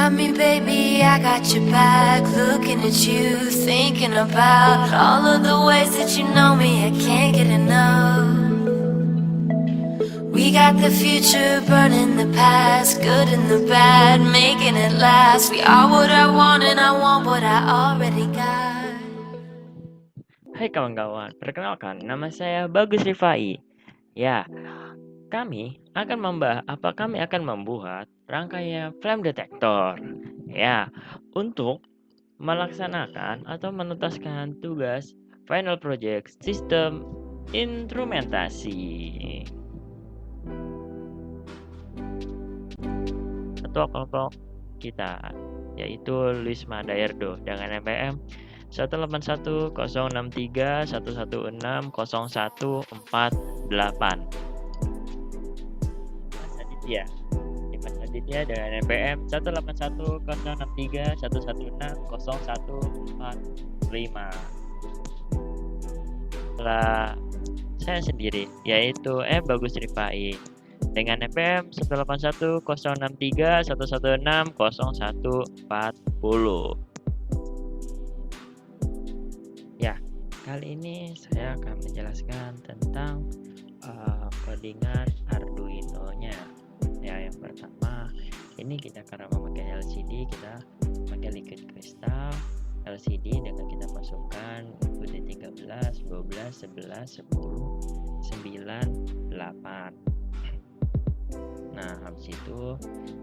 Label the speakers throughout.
Speaker 1: got me, baby, I got your back. Looking at you, thinking about all of the ways that you know me. I can't get enough. We got the future, burning the past, good and the bad, making it last. We are what I want and I want what I already got.
Speaker 2: Hai kawan-kawan, perkenalkan nama saya Bagus Rifai. Ya, kami akan membuat rangkaian flame detector. Ya, untuk melaksanakan atau menuntaskan tugas final project sistem instrumentasi. Ketua kelompok kita yaitu Luisma Dayardo dengan NPM 1810631160148. Dimas Aditya dengan NPM 1810631160145. Setelah saya sendiri yaitu Bagus Rifai dengan NPM 1810631160140. Ya, kali ini saya akan menjelaskan tentang codingan Arduino-nya. Ya, yang pertama, ini kita karena memakai LCD, kita pakai liquid crystal LCD dengan kita masukkan input 13, 12, 11, 10, 9, 8. Nah, habis itu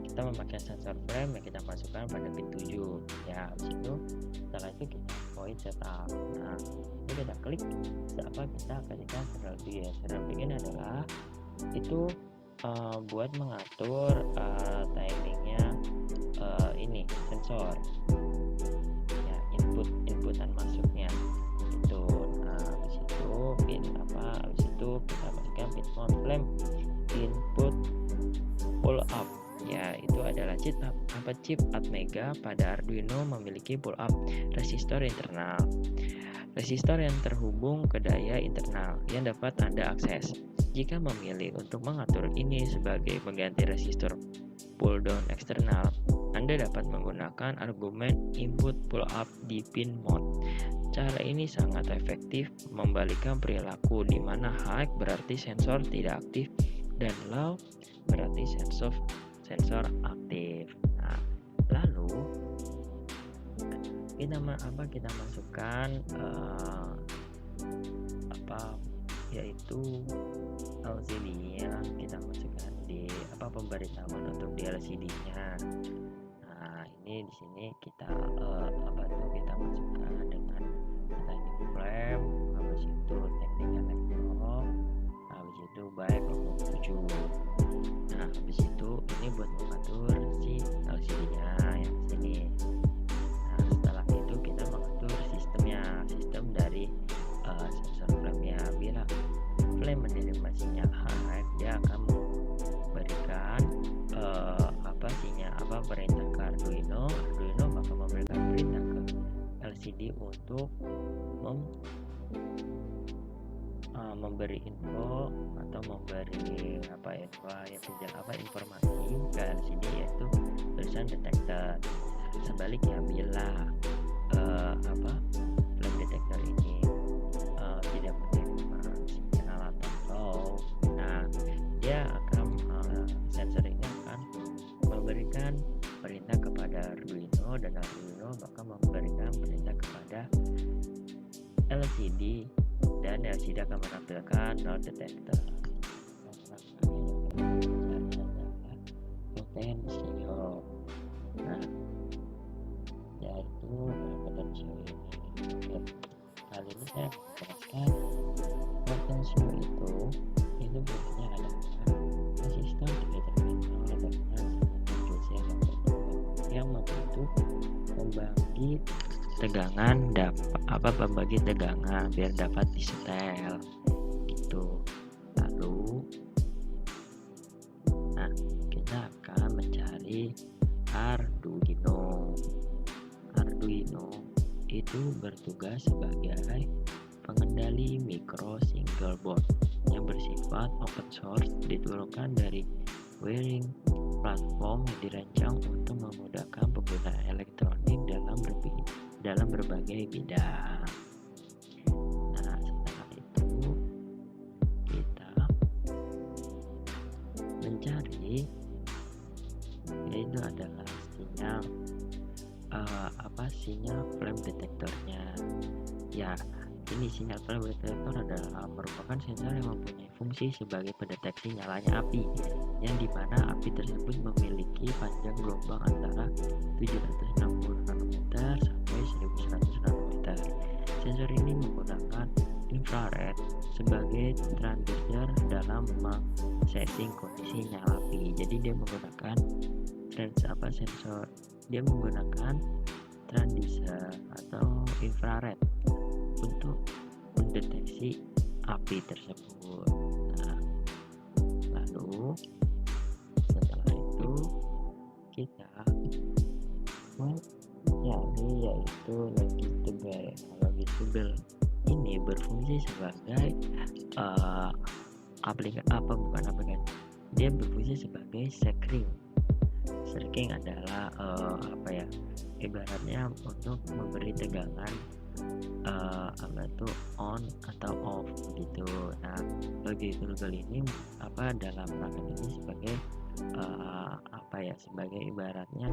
Speaker 2: kita memakai sensor frame yang kita masukkan pada pin 7. Ya, habis itu setelah itu kita void setup. Nah, ini kita klik kita ketikkan serial begin. Serial begin adalah itu buat mengatur timingnya ini sensor. Ya, inputan masuknya itu. Nah, habis itu habis itu kita masukkan pin mount flame input pull up. Ya, itu adalah chip Atmega pada Arduino memiliki pull up resistor internal. Resistor yang terhubung ke daya internal yang dapat Anda akses. Jika memilih untuk mengatur ini sebagai pengganti resistor pull down eksternal, Anda dapat menggunakan argumen input pull up di pin mode. Cara ini sangat efektif membalikkan perilaku di mana high berarti sensor tidak aktif dan low berarti sensor aktif. Nah, lalu kita masukkan yaitu LCD-nya kita masukkan di pemberitahuan untuk di LCD-nya. Nah, ini di sini kita kita masukkan dengan timing frame, habis itu teknik elektro, habis itu baik 7. Nah, habis itu ini buat mengatur si LCD-nya yang sini. Nah, setelah itu kita mengatur sistem dari sensor flame-nya. Bila flame menerima sinyal high, dia akan memberikan perintah ke Arduino bakal memberikan perintah ke LCD untuk memberi info atau memberi informasi ke LCD yaitu tulisan detector. Sebaliknya bila flame detector ini tidak menerima sinyal atau low, nah dia akan sensor ini akan memberikan perintah kepada Arduino dan Arduino bakal memberikan perintah kepada LCD dan LCD akan menampilkan no detector. Potensio. Nah, yaitu potensio ini. Kali ini saya menjelaskan potensio itu bentuknya adalah resistor terminal dengan geser yang membentuk pembagi tegangan biar dapat disetel gitu. Lalu kita akan mencari Arduino itu bertugas sebagai pengendali micro single board yang bersifat open source, diturunkan dari Wiring platform yang dirancang untuk memudahkan berbagai bidang. Nah, setelah itu kita mencari, yaitu adalah sinyal sinyal flame detektornya. Ya, ini sinyal flame detektor adalah merupakan sensor yang mempunyai fungsi sebagai pendeteksi nyalanya api, yang dimana api tersebut memiliki panjang gelombang antara 760 nanometer sampai 1100 nanometer. Sensor ini menggunakan infrared sebagai transducer dalam setting kondisi nyala api. Jadi dia menggunakan sensor, dia menggunakan transducer atau infrared untuk mendeteksi api tersebut. Nah, lalu setelah itu kita mencari yaitu longitudinal. Longitudinal ini berfungsi sebagai dia berfungsi sebagai sekring. Sekring adalah ibaratnya untuk memberi tegangan on atau off gitu. Nah, longitudinal ini dalam rangka ini sebagai sebagai ibaratnya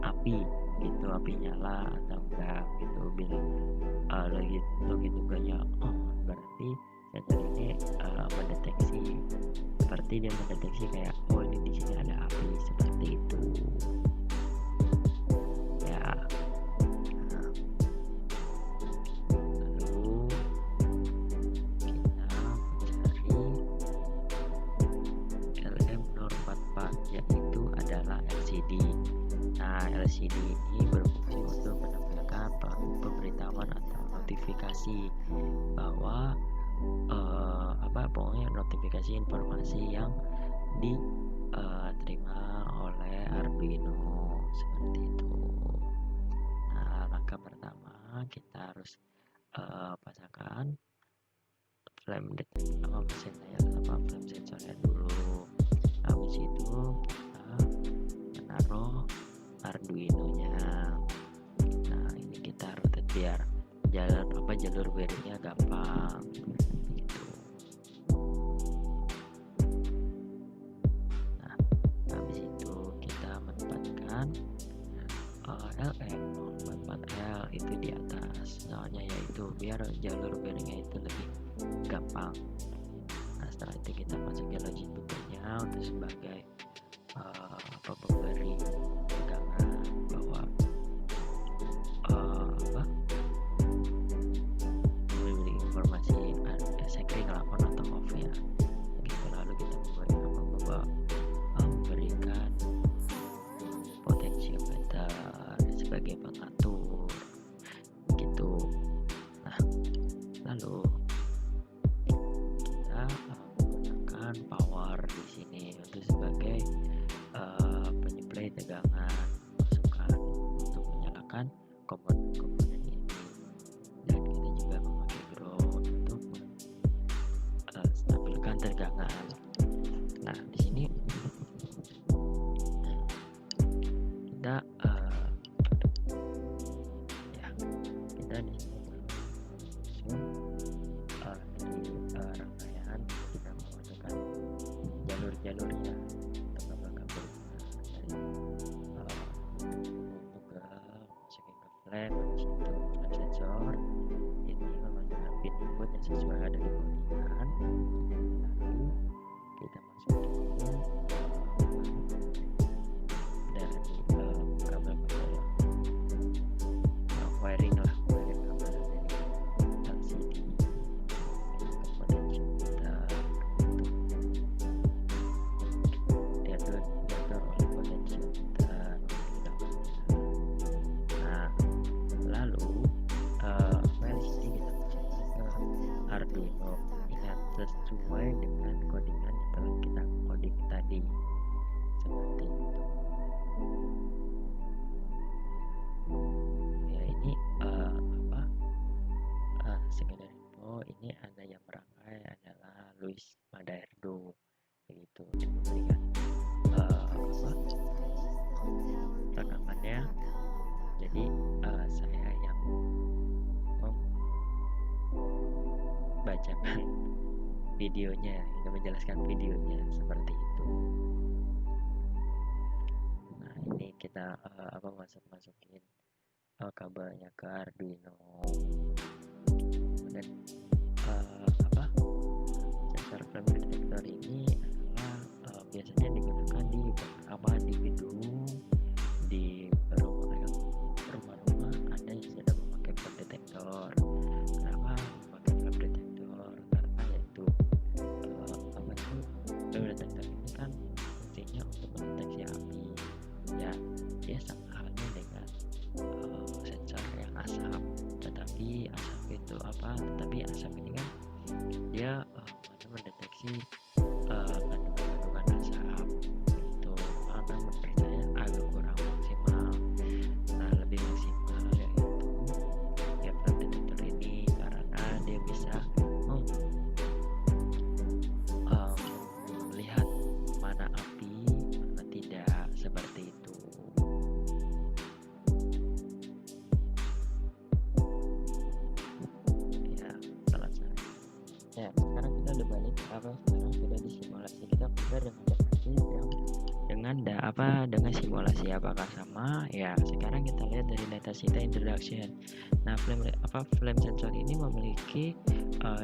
Speaker 2: api gitu, api nyala atau enggak gitu. Bila longitudinalnya on, berarti sensor ini mendeteksi, seperti dia mendeteksi kayak ini di sini ada api, seperti itu ya. Lalu kita mencari LM044, yaitu adalah LCD. Nah, LCD ini berfungsi untuk menampilkan pemberitahuan atau notifikasi bahwa pokoknya notifikasi informasi yang diterima oleh Arduino, seperti itu. Nah, langkah pertama kita harus pasangkan flame detector flame sensornya dulu. Habis itu kita menaruh Arduino-nya. Nah, ini kita rotate biar jalur wiringnya gampang gitu. Nah, habis itu kita menempatkan LM044L itu di atas, soalnya yaitu biar jalur wiringnya itu lebih gampang. Nah, setelah itu kita masukin longitudinalnya untuk sebagai pemberi tegangan bahwa memberi informasi sekring on atau off ya gitu. Lalu kita memberikan potentiometer sebagai pengatur gitu. Nah, lalu kita menggunakan power di sini untuk sebagai penyuplai tegangan masukan untuk menyalakan komponen ini, dan kita juga memakai ground untuk stabilkan tegangan. Nah, di sini kita kita di sini dari rangkaian kita memasukkan jalur-jalurnya atau kabel dari masukin ke flame, habis itu flame sensor ini memasukkan pin input yang sesuai dari codingan. Lalu kita masukin dari kabel-kabel wiring kabel dari LCD ke potentiometer untuk diatur oleh potentiometer. Nah, lalu LCD kita masukkan ke Arduino. Ingat, sesuai dengan codingan yang telah kita coding tadi, seperti itu. Ya, ini sekedar info, ini ada yang merangkai adalah Luis Madaerdo, begitu, untuk memberikan rekamannya. Jadi saya yang membacakan videonya, ingin menjelaskan videonya seperti itu. Nah, ini kita masukin kabelnya ke Arduino. Dan sensor flame detector ini adalah biasanya digunakan di gedung, di rumah-rumah ada yang sudah memakai flame detector. Kenapa memakai flame detector? Karena yaitu flame detector ini kan fungsinya untuk mendeteksi api. Ya, dia sama halnya dengan sensor yang asap. Tetapi asap ini kan dia mendeteksi kandungan asap itu, karena menurut saya agak kurang maksimal. Nah, lebih maksimal yaitu ya flame detector ini, karena dia bisa melihat mana api mana tidak, seperti itu. Ya, selesai. Ya, sekarang kita udah balik sekarang sudah disimulasi. Kita compare dengan simulasi apakah sama? Ya, sekarang kita lihat dari datasheet introduction. Nah, flame sensor ini memiliki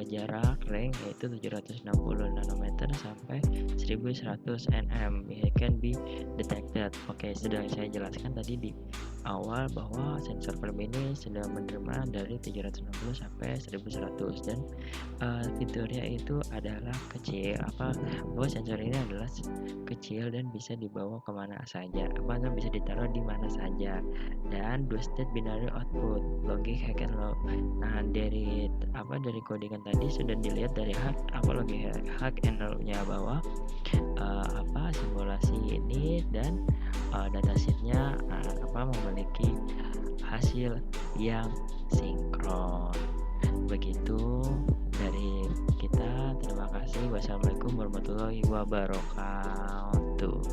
Speaker 2: jarak range yaitu 760 nanometer sampai 1100 nm. It can be detected. Oke, sudah saya jelaskan tadi di awal bahwa sensor flame ini sudah menerima dari 760 sampai 1100, dan fiturnya itu adalah kecil, bahwa sensor ini adalah kecil dan bisa dibawa kemana saja, bisa ditaruh di mana saja, dan 2 state binary output, logic high and low. Nah, dari codingan tadi sudah dilihat dari logic high and low-nya bahwa simulasi ini dan datasheetnya memiliki hasil yang sinkron. Begitu dari kita, terima kasih. Wassalamualaikum warahmatullahi wabarakatuh.